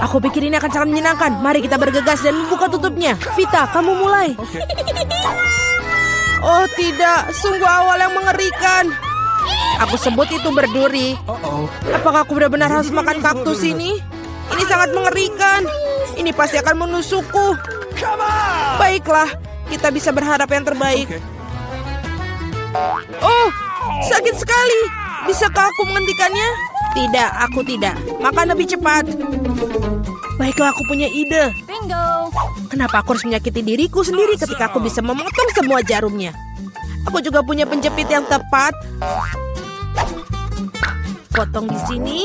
Aku pikir ini akan sangat menyenangkan. Mari kita bergegas dan membuka tutupnya. Vita, kamu mulai. Oh tidak, sungguh awal yang mengerikan. Aku sebut itu berduri. Apakah aku benar-benar harus makan kaktus ini? Ini sangat mengerikan. Ini pasti akan menusukku. Baiklah, kita bisa berharap yang terbaik. Oh, sakit sekali. Bisakah aku menghentikannya? Tidak, aku tidak. Makan lebih cepat. Baiklah, aku punya ide. Bingo. Kenapa aku harus menyakiti diriku sendiri ketika aku bisa memotong semua jarumnya? Aku juga punya penjepit yang tepat. Potong di sini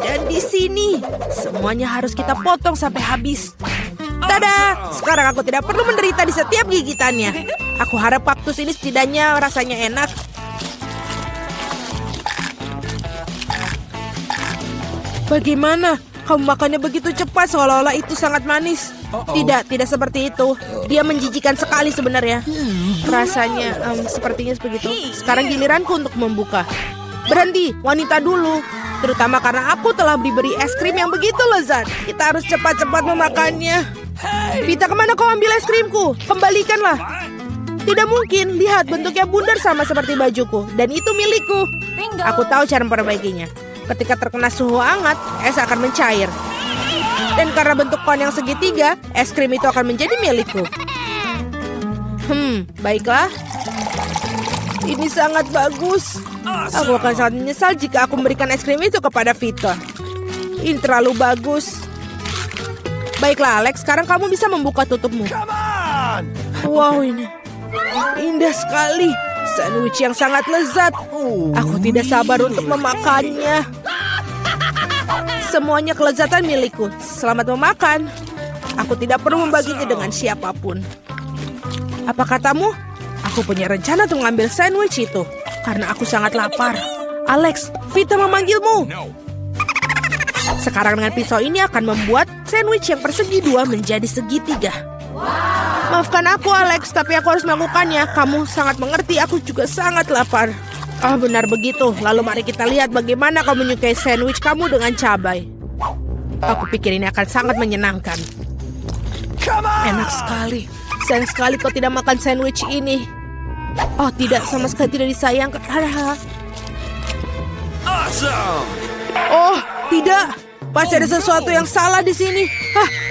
dan di sini. Semuanya harus kita potong sampai habis. Tada! Sekarang aku tidak perlu menderita di setiap gigitannya. Aku harap kaktus ini setidaknya rasanya enak. Bagaimana? Kamu makannya begitu cepat seolah-olah itu sangat manis. Tidak seperti itu. Dia menjijikan sekali sebenarnya. Rasanya sepertinya begitu. Sekarang giliranku untuk membuka. Berhenti, wanita dulu. Terutama karena aku telah diberi es krim yang begitu lezat. Kita harus cepat-cepat memakannya. Vita, kemana kau ambil es krimku? Kembalikanlah. Tidak mungkin, lihat bentuknya bundar sama seperti bajuku. Dan itu milikku. Aku tahu cara memperbaikinya. Ketika terkena suhu hangat, es akan mencair. Dan karena bentuk kon yang segitiga, es krim itu akan menjadi milikku. Baiklah. Ini sangat bagus. Aku akan sangat menyesal jika aku memberikan es krim itu kepada Vita. Ini terlalu bagus. Baiklah, Alex. Sekarang kamu bisa membuka tutupmu. Wow, ini indah sekali. Sandwich yang sangat lezat. Aku tidak sabar untuk memakannya. Semuanya kelezatan milikku. Selamat memakan. Aku tidak perlu membaginya dengan siapapun. Apa katamu? Aku punya rencana untuk mengambil sandwich itu. Karena aku sangat lapar. Alex, Vita memanggilmu. Sekarang dengan pisau ini akan membuat sandwich yang persegi dua menjadi segitiga. Maafkan aku, Alex, tapi aku harus melakukannya. Kamu sangat mengerti, aku juga sangat lapar. Benar begitu. Lalu mari kita lihat bagaimana kau menyukai sandwich kamu dengan cabai. Aku pikir ini akan sangat menyenangkan. Enak sekali. Sayang sekali kau tidak makan sandwich ini. Oh tidak, sama sekali tidak disayangkan. Oh tidak, pasti ada sesuatu yang salah di sini.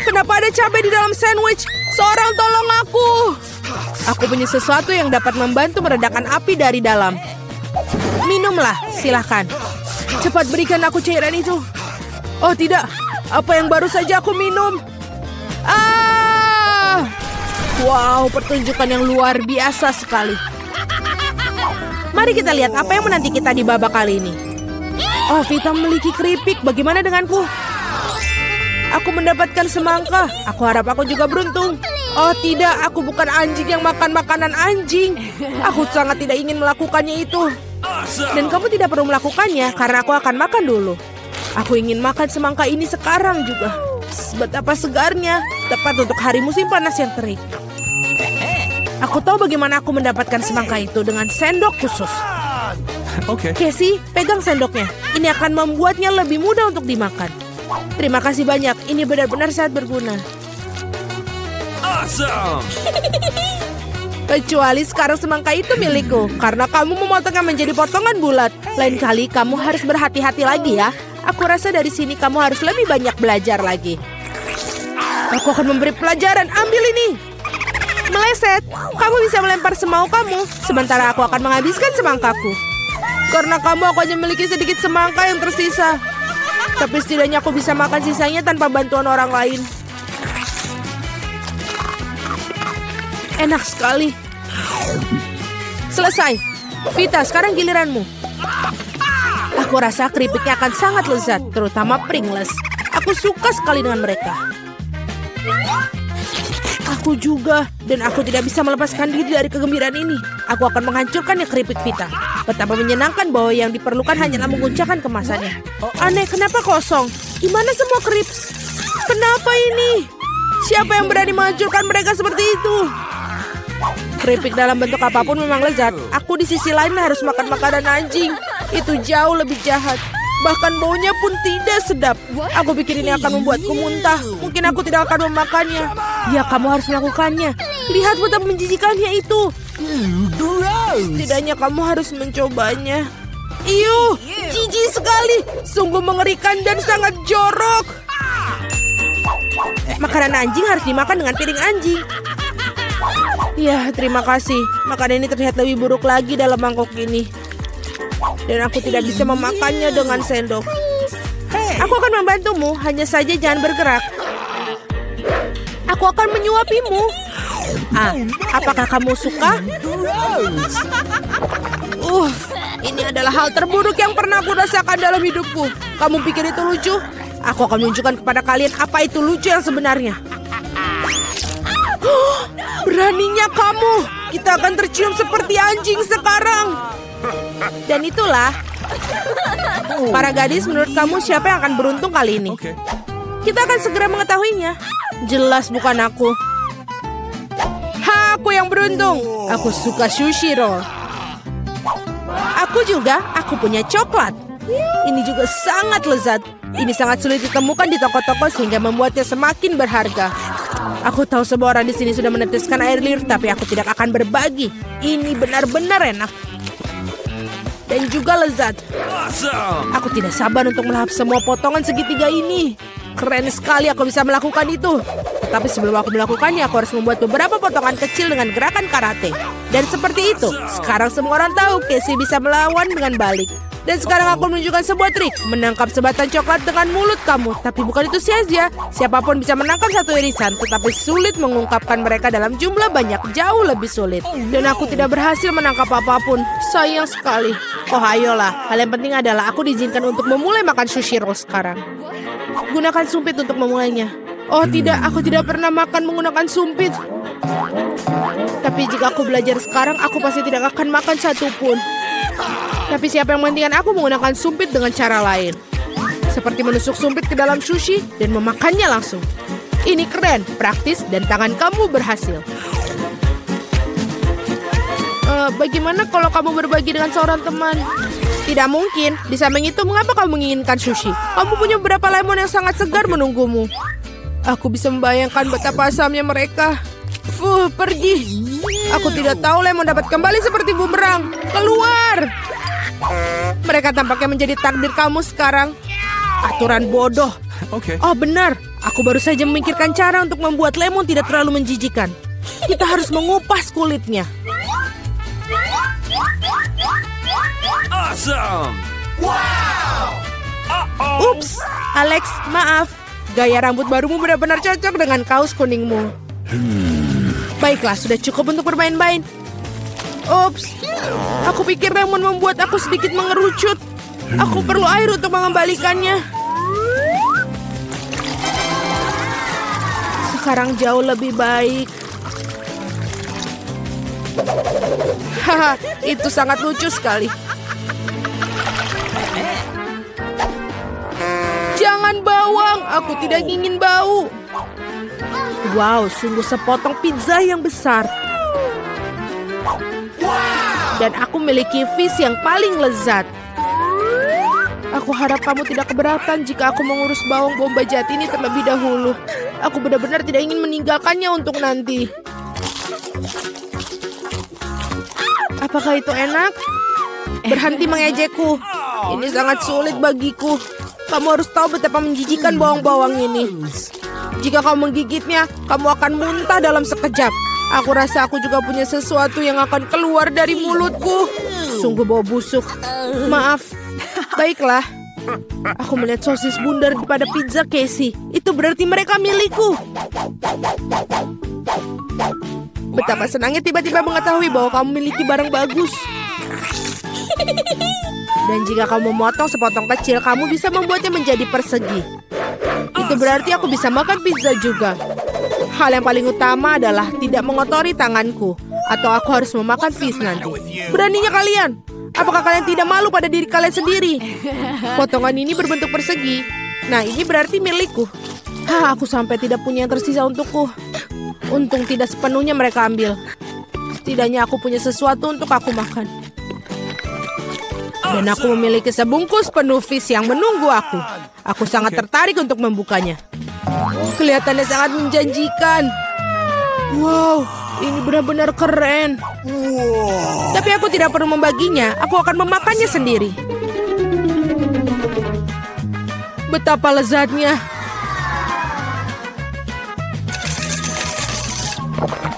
Kenapa ada cabai di dalam sandwich? Seorang tolong aku. Aku punya sesuatu yang dapat membantu meredakan api dari dalam. Minumlah, silahkan. Cepat berikan aku cairan itu. Oh tidak, apa yang baru saja aku minum? Wow, pertunjukan yang luar biasa sekali. Mari kita lihat apa yang menanti kita di babak kali ini. Oh, Vita memiliki keripik. Bagaimana denganku? Aku mendapatkan semangka. Aku harap aku juga beruntung. Oh tidak, aku bukan anjing yang makan makanan anjing. Aku sangat tidak ingin melakukannya itu. Dan kamu tidak perlu melakukannya karena aku akan makan dulu. Aku ingin makan semangka ini sekarang juga. Betapa segarnya. Tepat untuk hari musim panas yang terik. Aku tahu bagaimana aku mendapatkan semangka itu dengan sendok khusus. Casey, pegang sendoknya. Ini akan membuatnya lebih mudah untuk dimakan. Terima kasih banyak. Ini benar-benar sangat berguna. Kecuali sekarang semangka itu milikku. Karena kamu memotongnya menjadi potongan bulat. Lain kali kamu harus berhati-hati lagi ya. Aku rasa dari sini kamu harus lebih banyak belajar lagi. Aku akan memberi pelajaran. Ambil ini. Meleset. Kamu bisa melempar semau kamu. Sementara aku akan menghabiskan semangkaku. Karena kamu aku hanya memiliki sedikit semangka yang tersisa. Tapi setidaknya aku bisa makan sisanya tanpa bantuan orang lain. Enak sekali. Selesai. Vita, sekarang giliranmu. Aku rasa keripiknya akan sangat lezat, terutama Pringles. Aku suka sekali dengan mereka. Aku juga, dan aku tidak bisa melepaskan diri dari kegembiraan ini. Aku akan menghancurkannya keripik Vita. Betapa menyenangkan bahwa yang diperlukan hanyalah menguncangkan kemasannya. Aneh, kenapa kosong? Di mana semua krips? Kenapa ini? Siapa yang berani menghancurkan mereka seperti itu? Keripik dalam bentuk apapun memang lezat. Aku di sisi lain harus makan makanan anjing. Itu jauh lebih jahat. Bahkan baunya pun tidak sedap. Aku pikir ini akan membuatku muntah. Mungkin aku tidak akan memakannya. Ya, kamu harus melakukannya. Lihat betapa menjijikannya itu. Setidaknya kamu harus mencobanya. Iuh, jijik sekali. Sungguh mengerikan dan sangat jorok. Makanan anjing harus dimakan dengan piring anjing. Ya, terima kasih. Makanan ini terlihat lebih buruk lagi dalam mangkok ini. Dan aku tidak bisa memakannya dengan sendok. Aku akan membantumu, hanya saja jangan bergerak. Aku akan menyuapimu. Apakah kamu suka? Ini adalah hal terburuk yang pernah aku rasakan dalam hidupku. Kamu pikir itu lucu? Aku akan menunjukkan kepada kalian apa itu lucu yang sebenarnya. Beraninya kamu. Kita akan tercium seperti anjing sekarang. Dan itulah. Para gadis, menurut kamu siapa yang akan beruntung kali ini? Kita akan segera mengetahuinya. Jelas bukan aku. Aku yang beruntung. Aku suka sushi roll. Aku juga. Aku punya coklat. Ini juga sangat lezat. Ini sangat sulit ditemukan di toko-toko sehingga membuatnya semakin berharga. Aku tahu semua orang di sini sudah meneteskan air liur, tapi aku tidak akan berbagi. Ini benar-benar enak. Dan juga lezat. Aku tidak sabar untuk melahap semua potongan segitiga ini. Keren sekali aku bisa melakukan itu. Tapi sebelum aku melakukannya, aku harus membuat beberapa potongan kecil dengan gerakan karate. Dan seperti itu, sekarang semua orang tahu Casey bisa melawan dengan balik. Dan sekarang aku menunjukkan sebuah trik. Menangkap sebatang coklat dengan mulut kamu. Tapi bukan itu saja. Siapapun bisa menangkap satu irisan. Tetapi sulit mengungkapkan mereka dalam jumlah banyak. Jauh lebih sulit. Dan aku tidak berhasil menangkap apapun. Sayang sekali. Oh ayolah. Hal yang penting adalah aku diizinkan untuk memulai makan sushi roll sekarang. Gunakan sumpit untuk memulainya. Oh tidak, aku tidak pernah makan menggunakan sumpit. Tapi jika aku belajar sekarang, aku pasti tidak akan makan satupun. Tapi siapa yang menghentikan aku menggunakan sumpit dengan cara lain. Seperti menusuk sumpit ke dalam sushi dan memakannya langsung. Ini keren, praktis, dan tangan kamu berhasil. Bagaimana kalau kamu berbagi dengan seorang teman? Tidak mungkin. Di samping itu, mengapa kamu menginginkan sushi? Kamu punya beberapa lemon yang sangat segar menunggumu. Aku bisa membayangkan betapa asamnya mereka. Pergi. Aku tidak tahu lemon dapat kembali seperti bumerang. Keluar. Mereka tampaknya menjadi takdir kamu sekarang. Aturan bodoh. Oh benar. Aku baru saja memikirkan cara untuk membuat lemon tidak terlalu menjijikan. Kita harus mengupas kulitnya. Awesome! Wow! Ups, Alex, maaf. Gaya rambut barumu benar-benar cocok dengan kaos kuningmu. Baiklah, sudah cukup untuk bermain-main. Ups, aku pikir lemon membuat aku sedikit mengerucut. Aku perlu air untuk mengembalikannya. Sekarang jauh lebih baik. Haha, itu sangat lucu sekali. Jangan bawang, aku tidak ingin bau. Wow, sungguh sepotong pizza yang besar. Dan aku memiliki fish yang paling lezat. Aku harap kamu tidak keberatan jika aku mengurus bawang bombay jati ini terlebih dahulu. Aku benar-benar tidak ingin meninggalkannya untuk nanti. Apakah itu enak? Berhenti mengejekku. Ini sangat sulit bagiku. Kamu harus tahu betapa menjijikan bawang-bawang ini. Jika kamu menggigitnya, kamu akan muntah dalam sekejap. Aku rasa aku juga punya sesuatu yang akan keluar dari mulutku. Sungguh bau busuk. Maaf. Baiklah. Aku melihat sosis bundar pada pizza Casey. Itu berarti mereka milikku. Betapa senangnya tiba-tiba mengetahui bahwa kamu memiliki barang bagus. Dan jika kamu memotong sepotong kecil, kamu bisa membuatnya menjadi persegi. Itu berarti aku bisa makan pizza juga. Hal yang paling utama adalah tidak mengotori tanganku. Atau aku harus memakan fish nanti. Beraninya kalian. Apakah kalian tidak malu pada diri kalian sendiri? Potongan ini berbentuk persegi. Nah, ini berarti milikku. Aku sampai tidak punya yang tersisa untukku. Untung tidak sepenuhnya mereka ambil. Setidaknya aku punya sesuatu untuk aku makan. Dan aku memiliki sebungkus penuh fish yang menunggu aku. Aku sangat tertarik untuk membukanya. Kelihatannya sangat menjanjikan. Wow, ini benar-benar keren. Tapi aku tidak perlu membaginya. Aku akan memakannya sendiri. Betapa lezatnya.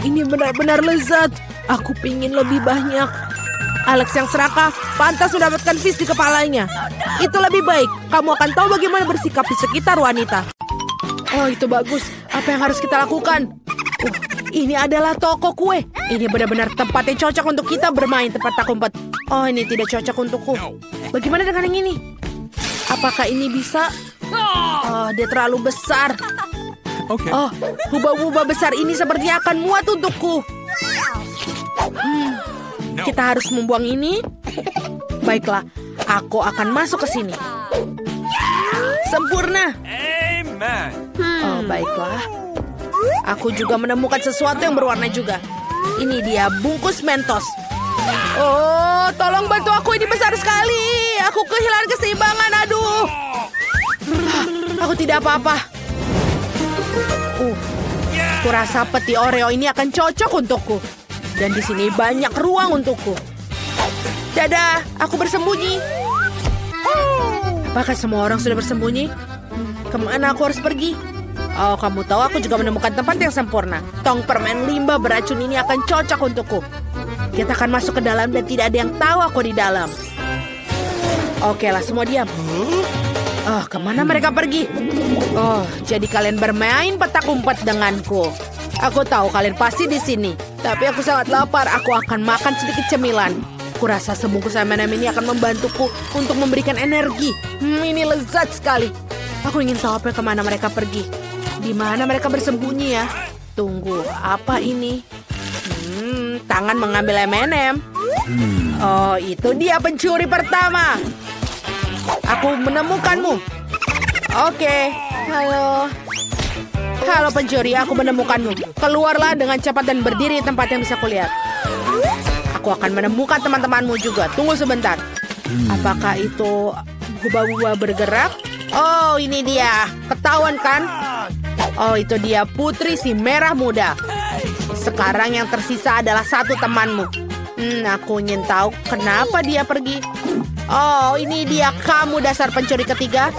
Ini benar-benar lezat. Aku pingin lebih banyak. Alex yang serakah pantas mendapatkan fish di kepalanya. Itu lebih baik. Kamu akan tahu bagaimana bersikap di sekitar wanita. Oh, itu bagus. Apa yang harus kita lakukan? Ini adalah toko kue. Ini benar-benar tempat yang cocok untuk kita bermain tempat tak umpet. Oh, ini tidak cocok untukku. Bagaimana dengan yang ini? Apakah ini bisa? Oh, dia terlalu besar. Oh, hubah-hubah besar ini sepertinya akan muat untukku. Kita harus membuang ini. Baiklah, aku akan masuk ke sini. Sempurna. Oh, baiklah. Aku juga menemukan sesuatu yang berwarna juga. Ini dia bungkus Mentos. Oh, tolong bantu aku, ini besar sekali. Aku kehilangan keseimbangan, aduh. Aku tidak apa-apa. Kurasa peti Oreo ini akan cocok untukku. Dan di sini banyak ruang untukku. Dadah, aku bersembunyi. Apakah semua orang sudah bersembunyi? Kemana aku harus pergi? Oh, kamu tahu aku juga menemukan tempat yang sempurna. Tong permen limbah beracun ini akan cocok untukku. Kita akan masuk ke dalam dan tidak ada yang tahu aku di dalam. Oke lah, semua diam. Oh, kemana mereka pergi? Oh, jadi kalian bermain petak umpet denganku. Aku tahu kalian pasti di sini. Tapi aku sangat lapar. Aku akan makan sedikit cemilan. Kurasa sebungkus M&M ini akan membantuku untuk memberikan energi. Ini lezat sekali. Aku ingin tahu apa kemana mereka pergi. Di mana mereka bersembunyi ya? Tunggu, apa ini? Tangan mengambil M&M. Oh, itu dia pencuri pertama. Aku menemukanmu. Oke, halo. Halo pencuri, aku menemukanmu. Keluarlah dengan cepat dan berdiri di tempat yang bisa kulihat. Aku akan menemukan teman-temanmu juga. Tunggu sebentar. Apakah itu hubah-hubah bergerak? Oh, ini dia. Ketahuan kan? Oh, itu dia putri si merah muda. Sekarang yang tersisa adalah satu temanmu. Aku ingin tahu kenapa dia pergi. Oh, ini dia kamu dasar pencuri ketiga.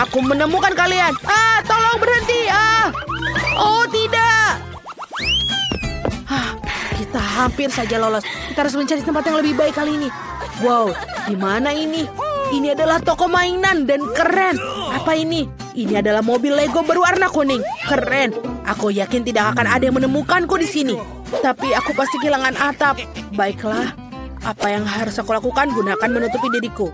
Aku menemukan kalian. Tolong berhenti. Oh, tidak. Kita hampir saja lolos. Kita harus mencari tempat yang lebih baik kali ini. Wow, di mana ini? Ini adalah toko mainan dan keren. Apa ini? Ini adalah mobil Lego berwarna kuning. Keren. Aku yakin tidak akan ada yang menemukanku di sini. Tapi aku pasti kehilangan atap. Baiklah. Apa yang harus aku lakukan? Gunakan menutupi diriku.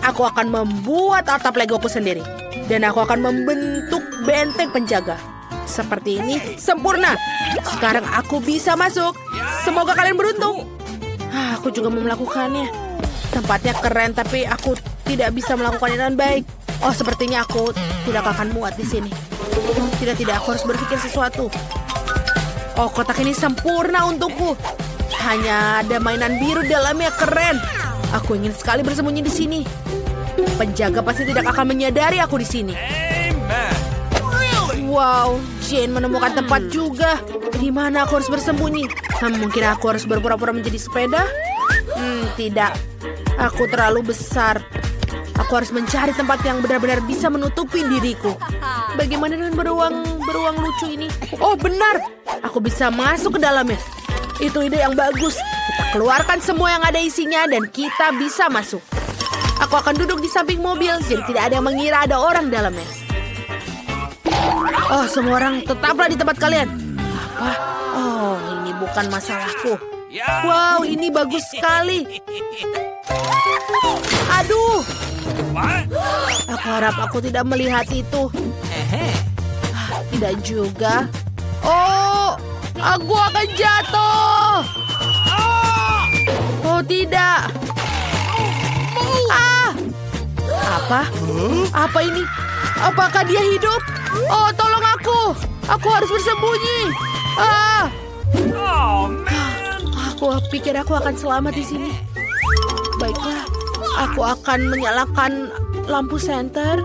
Aku akan membuat atap Legoku sendiri. Dan aku akan membentuk benteng penjaga. Seperti ini. Sempurna. Sekarang aku bisa masuk. Semoga kalian beruntung. Aku juga mau melakukannya. Tempatnya keren, tapi aku tidak bisa melakukannya dengan baik. Oh, sepertinya aku tidak akan muat di sini. Tidak, aku harus berpikir sesuatu. Oh, kotak ini sempurna untukku. Hanya ada mainan biru di dalamnya, keren. Aku ingin sekali bersembunyi di sini. Penjaga pasti tidak akan menyadari aku di sini. Wow, Jane menemukan tempat juga. Di mana aku harus bersembunyi? Mungkin aku harus berpura-pura menjadi sepeda? Tidak. Aku terlalu besar. Aku harus mencari tempat yang benar-benar bisa menutupi diriku. Bagaimana dengan beruang lucu ini? Oh, benar. Aku bisa masuk ke dalamnya. Itu ide yang bagus. Kita keluarkan semua yang ada isinya dan kita bisa masuk. Aku akan duduk di samping mobil, jadi tidak ada yang mengira ada orang dalamnya. Oh, semua orang tetaplah di tempat kalian. Apa? Oh, ini bukan masalahku. Wow, ini bagus sekali. Aduh. Aku harap aku tidak melihat itu. Tidak juga. Oh, aku akan jatuh. Oh, tidak. Apa? Apa ini? Apakah dia hidup? Oh, tolong aku. Aku harus bersembunyi. Aku pikir aku akan selamat di sini. Baiklah. Aku akan menyalakan lampu senter.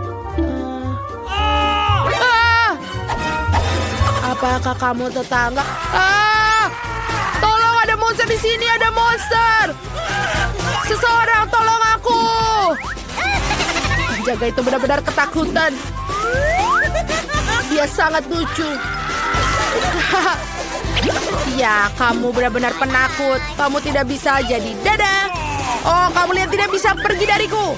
Apakah kamu tetangga? Tolong, ada monster di sini, ada monster. Seseorang tolong aku. Penjaga itu benar-benar ketakutan. Dia sangat lucu. Ya, kamu benar-benar penakut. Kamu tidak bisa jadi dadah. Oh, kamu lihat tidak bisa pergi dariku.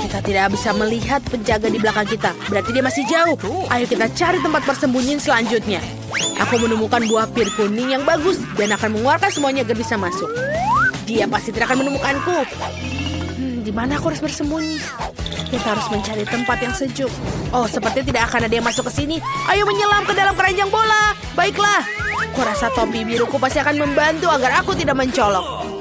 Kita tidak bisa melihat penjaga di belakang kita. Berarti dia masih jauh. Ayo kita cari tempat persembunyian selanjutnya. Aku menemukan buah pir kuning yang bagus dan akan mengeluarkan semuanya agar bisa masuk. Dia pasti tidak akan menemukanku. Di mana aku harus bersembunyi? Kita harus mencari tempat yang sejuk. Oh, seperti tidak akan ada yang masuk ke sini. Ayo menyelam ke dalam keranjang bola. Baiklah. Kurasa topi biruku pasti akan membantu agar aku tidak mencolok.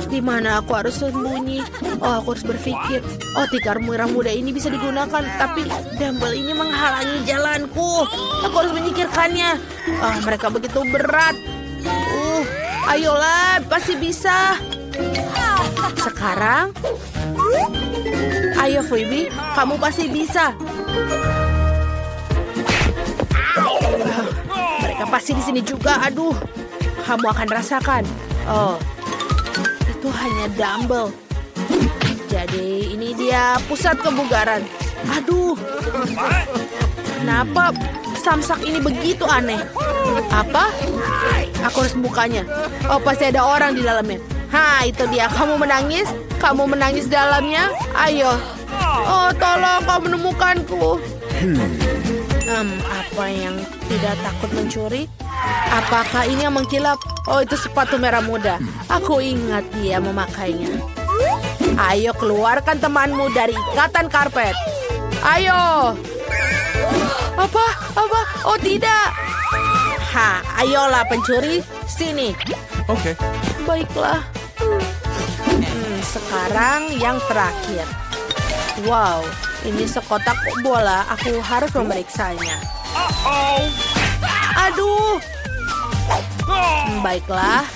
Di mana aku harus sembunyi? Oh, aku harus berpikir. Oh, tikar merah muda ini bisa digunakan, tapi dumbbell ini menghalangi jalanku. Aku harus menyingkirkannya. Mereka begitu berat. Ayolah, pasti bisa. Sekarang, ayo Phoebe, kamu pasti bisa. Mereka pasti di sini juga. Aduh, kamu akan rasakan. Oh, itu hanya dumbbell. Jadi ini dia pusat kebugaran. Aduh, kenapa samsak ini begitu aneh? Apa? Aku harus bukanya. Oh, pasti ada orang di dalamnya. Itu dia. Kamu menangis? Kamu menangis dalamnya? Ayo. Oh, tolong, kau menemukanku. Apa yang tidak takut mencuri? Apakah ini yang mengkilap? Oh, itu sepatu merah muda. Aku ingat dia memakainya. Ayo, keluarkan temanmu dari ikatan karpet. Ayo. Apa? Oh, tidak. Ayolah pencuri. Sini. Oke. Baiklah. Sekarang yang terakhir. Wow, ini sekotak bola. Aku harus memeriksanya. Aduh. Baiklah.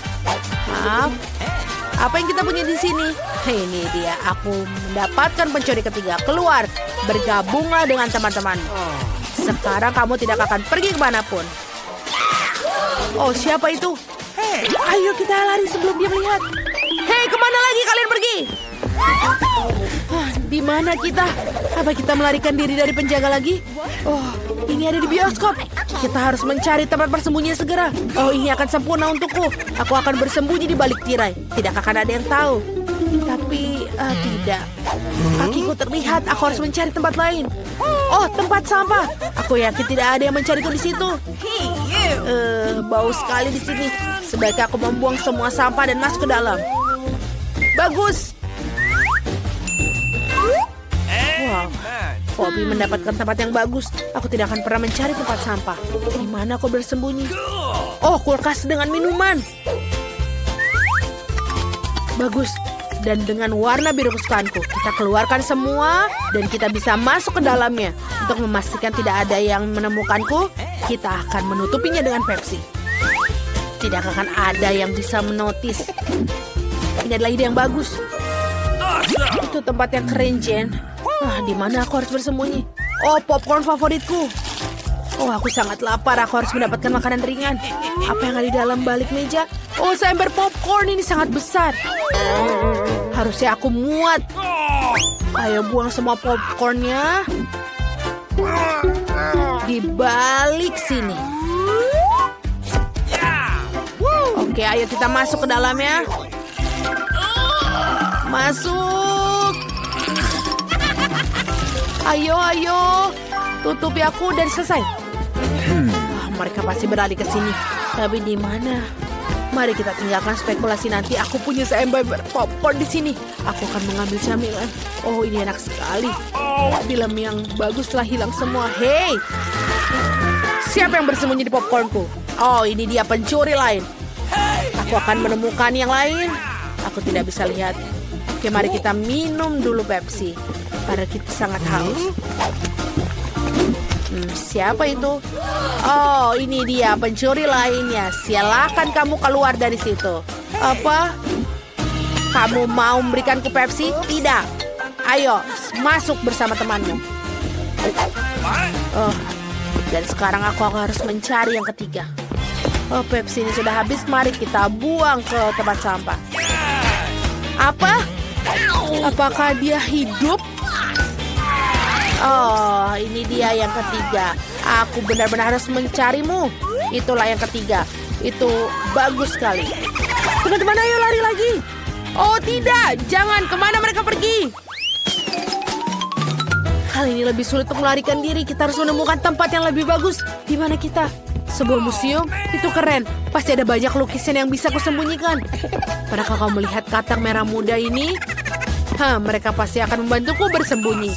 Apa yang kita punya di sini? Ini dia. Aku mendapatkan pencuri ketiga. Keluar. Bergabunglah dengan teman-teman. Sekarang kamu tidak akan pergi kemanapun. Oh, siapa itu? Ayo kita lari sebelum dia melihat. Hei, kemana lagi kalian pergi? Di mana kita? Apa kita melarikan diri dari penjaga lagi? Oh, ini ada di bioskop. Kita harus mencari tempat bersembunyi segera. Oh, ini akan sempurna untukku. Aku akan bersembunyi di balik tirai. Tidak akan ada yang tahu. Tapi, tidak. Kakiku terlihat. Aku harus mencari tempat lain. Oh, tempat sampah. Aku yakin tidak ada yang mencariku di situ. Bau sekali di sini. Sebaiknya aku membuang semua sampah dan masuk ke dalam. Bagus. Wow, Phoebe mendapatkan tempat yang bagus. Aku tidak akan pernah mencari tempat sampah. Di mana aku bersembunyi? Oh, kulkas dengan minuman. Bagus. Dan dengan warna biru kesukaanku, kita keluarkan semua dan kita bisa masuk ke dalamnya. Untuk memastikan tidak ada yang menemukanku, kita akan menutupinya dengan Pepsi. Tidak akan ada yang bisa menotis. Ini adalah ide yang bagus. Itu tempat yang keren, Jen. Di mana aku harus bersembunyi? Oh, popcorn favoritku. Oh, aku sangat lapar. Aku harus mendapatkan makanan ringan. Apa yang ada di dalam balik meja? Oh, seember popcorn ini sangat besar. Harusnya aku muat. Ayo buang semua popcornnya. Di balik sini. Oke, ayo kita masuk ke dalamnya. Masuk. Ayo. Tutupi aku dan selesai. Mereka pasti berlari ke sini. Tapi di mana? Mari kita tinggalkan spekulasi nanti. Aku punya seember popcorn di sini. Aku akan mengambil camilan. Oh, ini enak sekali. Film yang bagus telah hilang semua. Hei, siapa yang bersembunyi di popcornku? Oh, ini dia pencuri lain. Aku akan menemukan yang lain. Aku tidak bisa lihat. Oke, mari kita minum dulu Pepsi. Karena kita sangat haus. Siapa itu? Oh, ini dia pencuri lainnya. Silakan kamu keluar dari situ. Apa? Kamu mau memberikanku Pepsi? Tidak. Ayo, masuk bersama temanmu. Dan sekarang aku harus mencari yang ketiga. Pepsi ini sudah habis. Mari kita buang ke tempat sampah. Apa? Apakah dia hidup? Oh, ini dia yang ketiga. Aku benar-benar harus mencarimu. Itulah yang ketiga. Itu bagus sekali. Teman-teman, ayo lari lagi. Oh tidak, jangan. Kemana mereka pergi? Kali ini lebih sulit untuk melarikan diri. Kita harus menemukan tempat yang lebih bagus. Di mana kita? Sebuah museum? Itu keren. Pasti ada banyak lukisan yang bisa kusembunyikan. Pernahkah kamu melihat katak merah muda ini? Mereka pasti akan membantuku bersembunyi.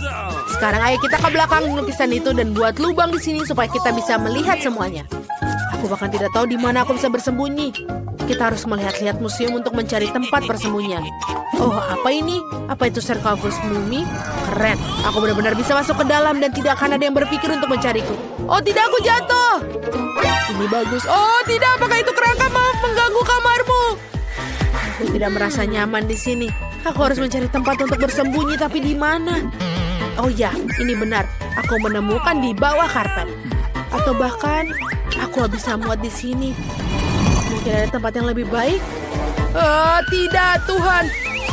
Sekarang ayo kita ke belakang lukisan itu dan buat lubang di sini supaya kita bisa melihat semuanya. Aku bahkan tidak tahu di mana aku bisa bersembunyi. Kita harus melihat-lihat museum untuk mencari tempat persembunyian. Oh, apa ini? Apa itu sarkofagus mumi? Keren. Aku benar-benar bisa masuk ke dalam dan tidak akan ada yang berpikir untuk mencariku. Oh, tidak, aku jatuh. Ini bagus. Oh, tidak. Apakah itu kerangka mau mengganggu kamarmu? Aku tidak merasa nyaman di sini. Aku harus mencari tempat untuk bersembunyi, tapi di mana? Oh ya, ini benar. Aku menemukan di bawah karpet. Atau bahkan aku bisa muat di sini. Mungkin ada tempat yang lebih baik. Tidak, Tuhan.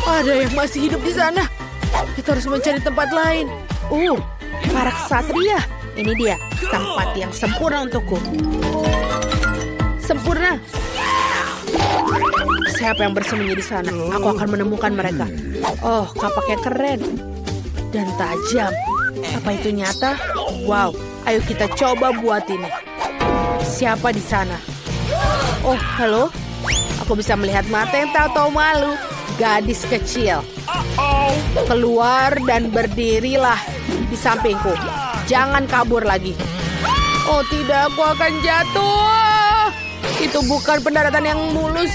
Ada yang masih hidup di sana. Kita harus mencari tempat lain. Para ksatria. Ini dia, tempat yang sempurna untukku. Sempurna. Siapa yang bersembunyi di sana? Aku akan menemukan mereka. Oh, kapaknya keren. Dan tajam. Apa itu nyata? Wow, ayo kita coba buat ini. Siapa di sana? Oh, halo? Aku bisa melihat mata yang tahu-tahu malu. Gadis kecil. Keluar dan berdirilah di sampingku. Jangan kabur lagi. Oh tidak, aku akan jatuh. Itu bukan pendaratan yang mulus.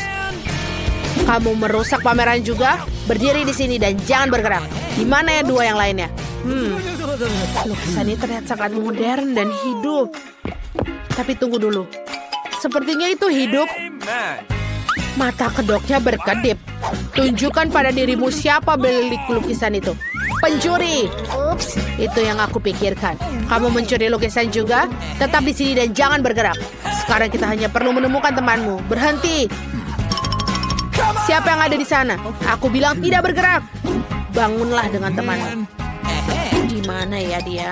Kamu merusak pameran juga? Berdiri di sini dan jangan bergerak. Di mana ya dua yang lainnya? Lukisan ini terlihat sangat modern dan hidup. Tapi tunggu dulu. Sepertinya itu hidup. Mata kedoknya berkedip. Tunjukkan pada dirimu siapa pemilik lukisan itu. Pencuri. Ups, itu yang aku pikirkan. Kamu mencuri lukisan juga? Tetap di sini dan jangan bergerak. Sekarang kita hanya perlu menemukan temanmu. Berhenti. Siapa yang ada di sana? Aku bilang tidak bergerak. Bangunlah dengan temanmu. Di mana ya dia?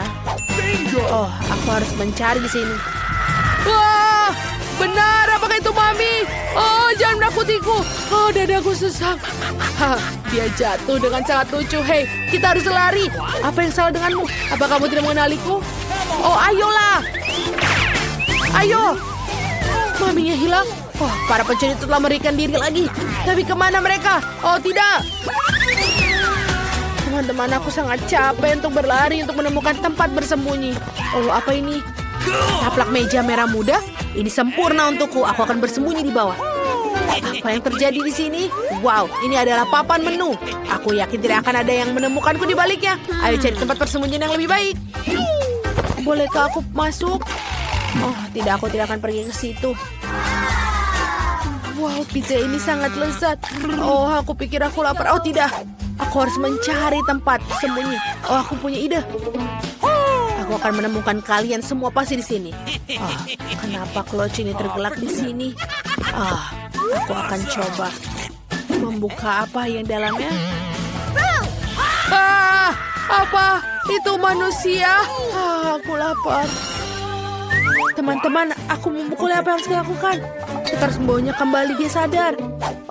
Oh, aku harus mencari di sini. Wah, benar. Apakah itu Mami? Oh, jangan menakutiku. Oh, dadaku sesak. Dia jatuh dengan sangat lucu. Hei, kita harus lari. Apa yang salah denganmu? Apa kamu tidak mengenaliku? Oh, ayolah. Ayo. Maminya hilang. Oh, para pencuri itu telah melarikan diri lagi. Tapi kemana mereka? Oh, tidak. Teman-teman, aku sangat capek untuk berlari untuk menemukan tempat bersembunyi. Oh, apa ini? Taplak meja merah muda? Ini sempurna untukku. Aku akan bersembunyi di bawah. Apa yang terjadi di sini? Wow, ini adalah papan menu. Aku yakin tidak akan ada yang menemukanku di baliknya. Ayo cari tempat persembunyian yang lebih baik. Bolehkah aku masuk? Oh, tidak, aku tidak akan pergi ke situ. Wow, pizza ini sangat lezat. Oh, aku pikir aku lapar. Oh, tidak. Aku harus mencari tempat sembunyi. Oh, aku punya ide. Aku akan menemukan kalian semua pasti di sini. Kenapa clutch ini tergelak di sini? Aku akan coba membuka apa yang dalamnya. Apa? Itu manusia? Aku lapar. Teman-teman, aku memukulnya. Apa yang harus kita lakukan? Kita harus membawanya kembali dia sadar.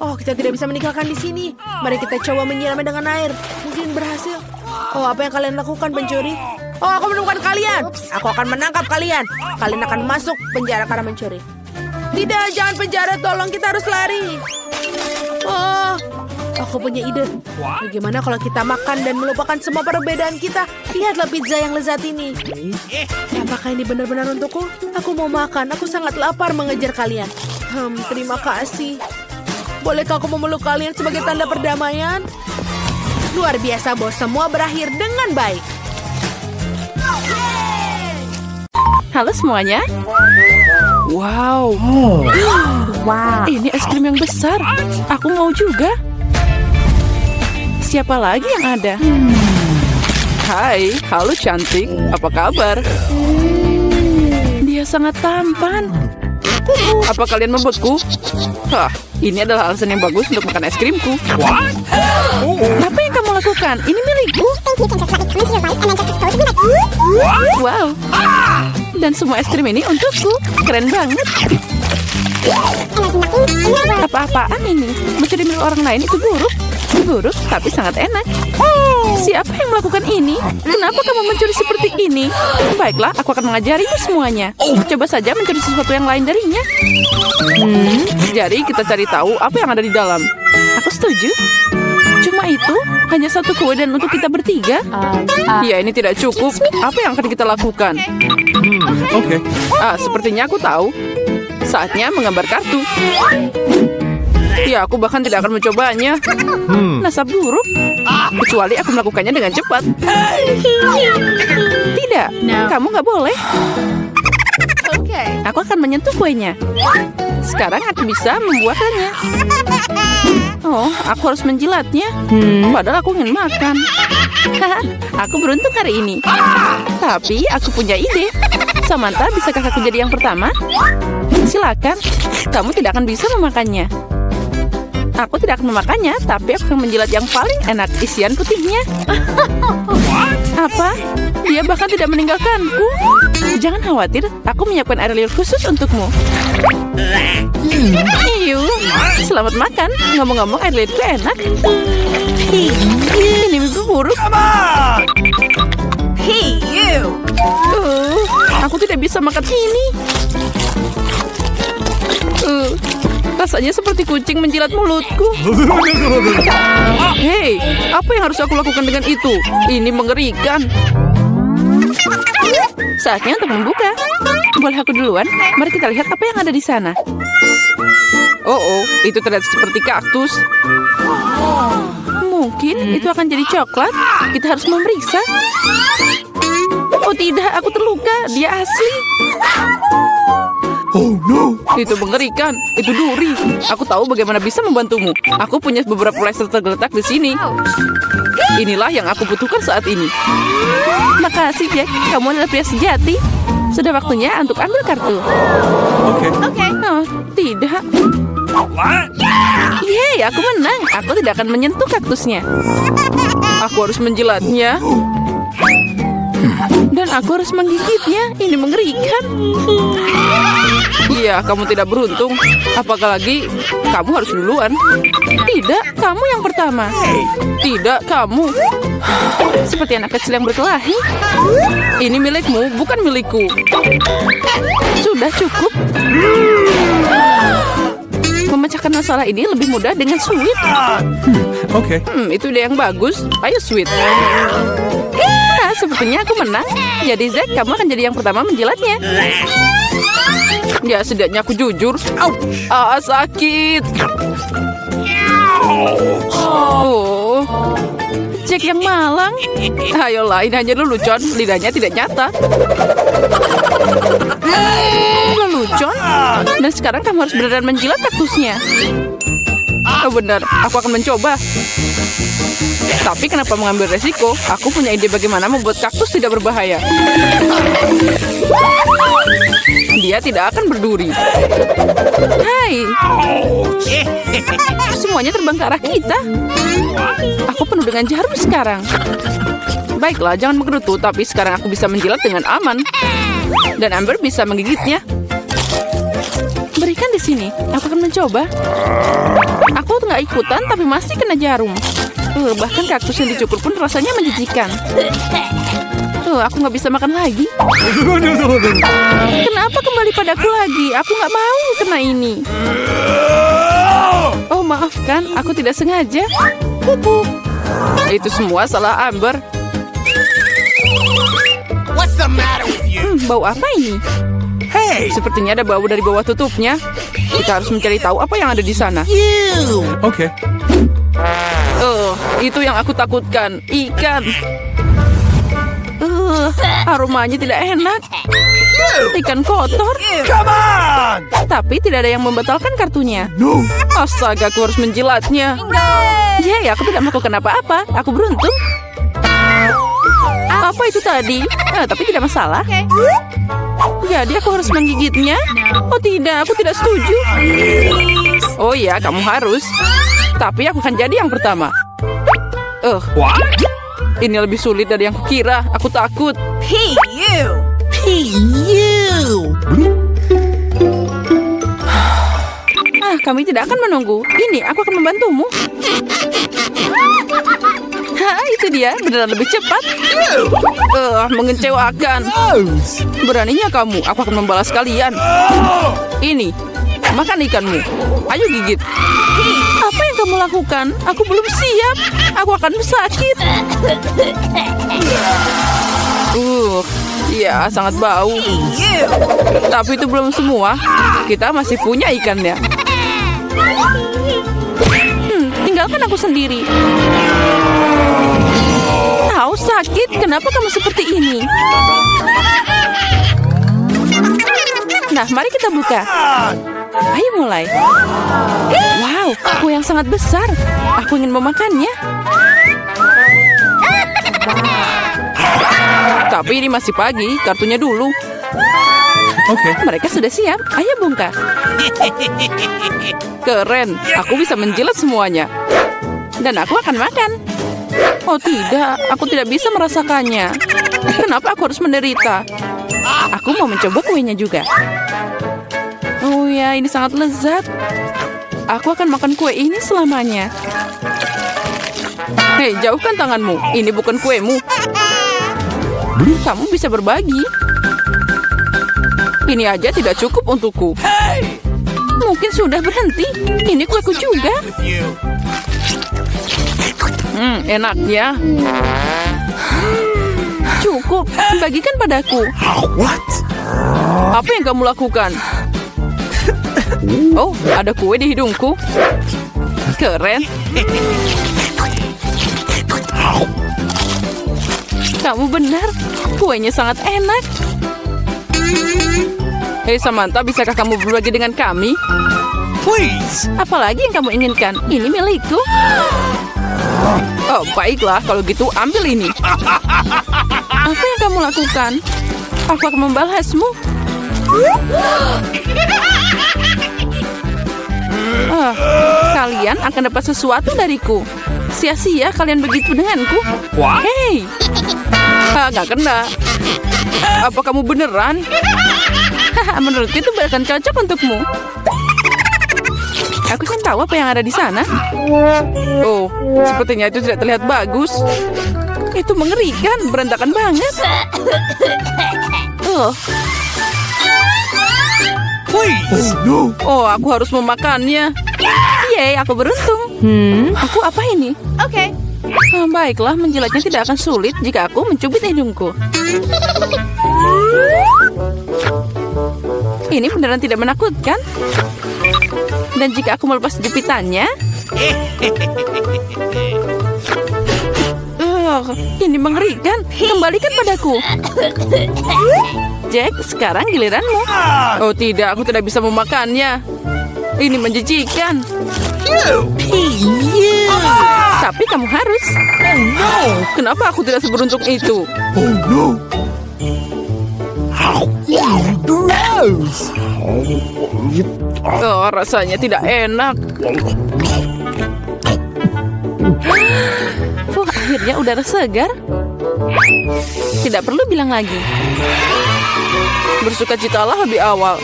Oh, kita tidak bisa meninggalkan di sini. Mari kita coba menyiramnya dengan air. Mungkin berhasil. Oh, apa yang kalian lakukan, pencuri? Oh, aku menemukan kalian. Aku akan menangkap kalian. Kalian akan masuk penjara karena mencuri. Tidak, jangan penjara. Tolong, kita harus lari. Oh, aku punya ide. Bagaimana kalau kita makan dan melupakan semua perbedaan kita? Lihatlah pizza yang lezat ini. Apakah ini benar-benar untukku? Aku mau makan. Aku sangat lapar mengejar kalian. Terima kasih. Bolehkah aku memeluk kalian sebagai tanda perdamaian? Luar biasa, bos. Semua berakhir dengan baik. Halo semuanya. Wow. Wow. Ini es krim yang besar. Aku mau juga. Siapa lagi yang ada? Hai, halo cantik. Apa kabar? Dia sangat tampan. Apa kalian membutku? Hah, ini adalah alasan yang bagus untuk makan es krimku. Apa yang kamu lakukan? Ini milikku. Wow. Dan semua es krim ini untukku. Keren banget. Apa-apaan ini? Mencuri milik orang lain itu buruk. Buruk, tapi sangat enak. Siapa yang melakukan ini? Kenapa kamu mencuri seperti ini? Baiklah, aku akan mengajarimu semuanya. Coba saja mencuri sesuatu yang lain darinya. Jadi kita cari tahu apa yang ada di dalam. Aku setuju. Cuma itu, hanya satu kue dan untuk kita bertiga. Ya, ini tidak cukup. Apa yang akan kita lakukan? Oke. Sepertinya aku tahu. Saatnya menggambar kartu. Ya, aku bahkan tidak akan mencobanya. Nasab buruk. Kecuali aku melakukannya dengan cepat. Tidak, kamu nggak boleh. Aku akan menyentuh kuenya. Sekarang aku bisa membuatnya. Oh, aku harus menjilatnya. Padahal aku ingin makan. Aku beruntung hari ini. Tapi aku punya ide. Samantha, bisakah aku jadi yang pertama? Silakan. Kamu tidak akan bisa memakannya. Aku tidak akan memakannya, tapi aku akan menjilat yang paling enak, isian putihnya. Apa? Dia bahkan tidak meninggalkanku. Jangan khawatir, aku menyiapkan air liur khusus untukmu. Iyu, selamat makan. Ngomong-ngomong, air liurku enak. Ini mimpi buruk. Hey, you! Aku tidak bisa makan ini. Rasanya seperti kucing menjilat mulutku. Hei, apa yang harus aku lakukan dengan itu? Ini mengerikan. Saatnya untuk membuka. Boleh aku duluan? Mari kita lihat apa yang ada di sana. Oh, itu terlihat seperti kaktus. Mungkin itu akan jadi coklat. Kita harus memeriksa. Oh tidak, aku terluka. Dia asli. Oh no. Itu mengerikan. Itu duri. Aku tahu bagaimana bisa membantumu. Aku punya beberapa plester tergeletak di sini. Inilah yang aku butuhkan saat ini. Makasih, Jack. Kamu adalah pria sejati. Sudah waktunya untuk ambil kartu. Oke. Oh, tidak. Yeay, aku menang. Aku tidak akan menyentuh kaktusnya. Aku harus menjilatnya. Dan aku harus menggigitnya. Ini mengerikan. Iya, kamu tidak beruntung. Apalagi kamu harus duluan. Tidak, kamu yang pertama. Tidak, kamu. Seperti anak kecil yang berkelahi. Ini milikmu, bukan milikku. Sudah cukup. Memecahkan masalah ini lebih mudah dengan sweet. Oke. Itu ide yang bagus. Ayo sweet. Sepertinya aku menang. Jadi Zack, kamu akan jadi yang pertama menjilatnya. Ya, setidaknya aku jujur. Sakit. Oh, Jack yang malang. Ayolah, ini hanya lelucon. Lidahnya tidak nyata. Lelucon? Dan sekarang kamu harus beneran menjilat kaktusnya. Oh benar, aku akan mencoba. Tapi kenapa mengambil resiko? Aku punya ide bagaimana membuat kaktus tidak berbahaya. Dia tidak akan berduri. Hai. Semuanya terbang ke arah kita. Aku penuh dengan jarum sekarang. Baiklah, jangan menggerutu. Tapi sekarang aku bisa menjilat dengan aman. Dan Amber bisa menggigitnya. Berikan di sini. Aku akan mencoba. Aku nggak ikutan, tapi masih kena jarum. Bahkan kaktus yang dicukur pun rasanya menjijikan. Aku nggak bisa makan lagi. Kenapa kembali padaku lagi? Aku nggak mau kena ini. Oh, maafkan. Aku tidak sengaja. Itu semua salah Amber. What's the matter with you? Bau apa ini? Hey. Sepertinya ada bau dari bawah tutupnya. Kita harus mencari tahu apa yang ada di sana. Oke. Itu yang aku takutkan. Ikan. Aromanya tidak enak. Ikan kotor. Come on! Tapi tidak ada yang membatalkan kartunya. No. Astaga, aku harus menjilatnya. Yeay, aku tidak melakukan apa-apa. Aku beruntung. Apa itu tadi? Tapi tidak masalah. Jadi aku harus menggigitnya? Oh tidak, aku tidak setuju. Oh iya, kamu harus. Tapi aku akan jadi yang pertama. What? Ini lebih sulit dari yang kukira. Aku takut. Hey you. Kami tidak akan menunggu. Ini, aku akan membantumu. Itu dia, beneran lebih cepat. Mengecewakan. Beraninya kamu, aku akan membalas kalian. Ini, makan ikanmu. Ayo gigit. Apa yang kamu lakukan? Aku belum siap. Aku akan sakit. Ya, sangat bau. Tapi itu belum semua. Kita masih punya ikannya. Tinggalkan aku sendiri. Tahu sakit? Kenapa kamu seperti ini? Nah, mari kita buka. Ayo mulai. Wow, kue yang sangat besar. Aku ingin memakannya. Tapi ini masih pagi, kartunya dulu. Oke. Mereka sudah siap. Ayo bongkar. Keren, aku bisa menjilat semuanya. Dan aku akan makan. Oh tidak, aku tidak bisa merasakannya. Kenapa aku harus menderita? Aku mau mencoba kuenya juga. Oh ya, ini sangat lezat. Aku akan makan kue ini selamanya. Hei, jauhkan tanganmu. Ini bukan kuemu. Kamu bisa berbagi. Ini aja tidak cukup untukku. Mungkin sudah berhenti. Ini kueku juga. Enaknya. Cukup, bagikan padaku. What? Apa yang kamu lakukan? Oh, ada kue di hidungku. Keren. Kamu benar, kuenya sangat enak. Hei Samantha, bisakah kamu berbagi dengan kami? Please. Apalagi yang kamu inginkan? Ini milikku. Oh, baiklah, kalau gitu ambil ini. Apa yang kamu lakukan? Aku akan membalasmu. Kalian akan dapat sesuatu dariku. Sia-sia kalian begitu denganku. What? Hei, nggak kena. Apa kamu beneran? Menurutku itu bahkan cocok untukmu. Aku ingin tahu apa yang ada di sana. Oh, sepertinya itu tidak terlihat bagus. Itu mengerikan, berantakan banget. Please. No. Oh, aku harus memakannya. Yeay, aku beruntung. Aku apa ini? Oke. Baiklah, menjilatnya tidak akan sulit jika aku mencubit hidungku. Ini beneran tidak menakutkan. Dan jika aku melepas jepitannya, ini mengerikan. Kembalikan padaku. Jack, sekarang giliranmu. Oh tidak, aku tidak bisa memakannya. Ini menjijikan. Tapi kamu harus. Kenapa aku tidak seberuntung itu? Oh no. Gross. Oh, rasanya tidak enak. Akhirnya udara segar. Tidak perlu bilang lagi. Bersukacitalah lebih awal.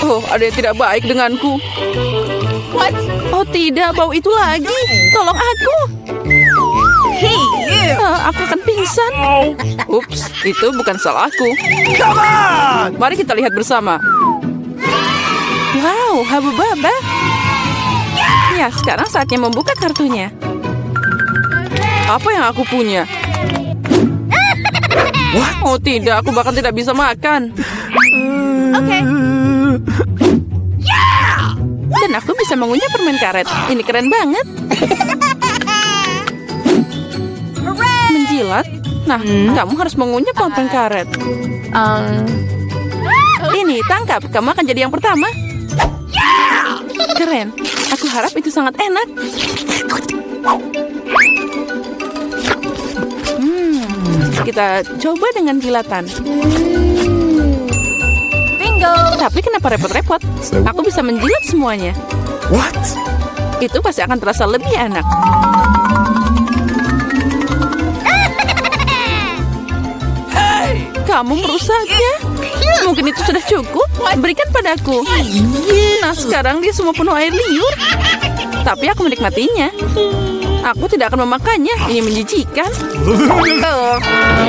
Oh, ada yang tidak baik denganku. What? Oh tidak, bau itu lagi. Tolong aku. Hey you. Aku akan pingsan. Ups, itu bukan salahku. Come on. Mari kita lihat bersama. Wow, Habubaba. Ya, sekarang saatnya membuka kartunya. Apa yang aku punya? What? Oh tidak, aku bahkan tidak bisa makan. Oke. Dan aku bisa mengunyah permen karet. Ini keren banget. Menjilat Nah, kamu harus mengunyah potong karet. Ini, tangkap. Kamu akan jadi yang pertama. Keren. Aku harap itu sangat enak. Kita coba dengan kilatan. Bingo. Tapi kenapa repot-repot? Aku bisa menjilat semuanya. What? Itu pasti akan terasa lebih enak. Hey! Kamu merusaknya. Mungkin itu sudah cukup. Berikan padaku. Nah, sekarang dia semua penuh air liur. Tapi aku menikmatinya. Aku tidak akan memakannya. Ini menjijikan.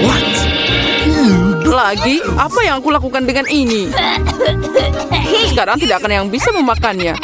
What? Lagi, apa yang aku lakukan dengan ini? Sekarang tidak akan yang bisa memakannya.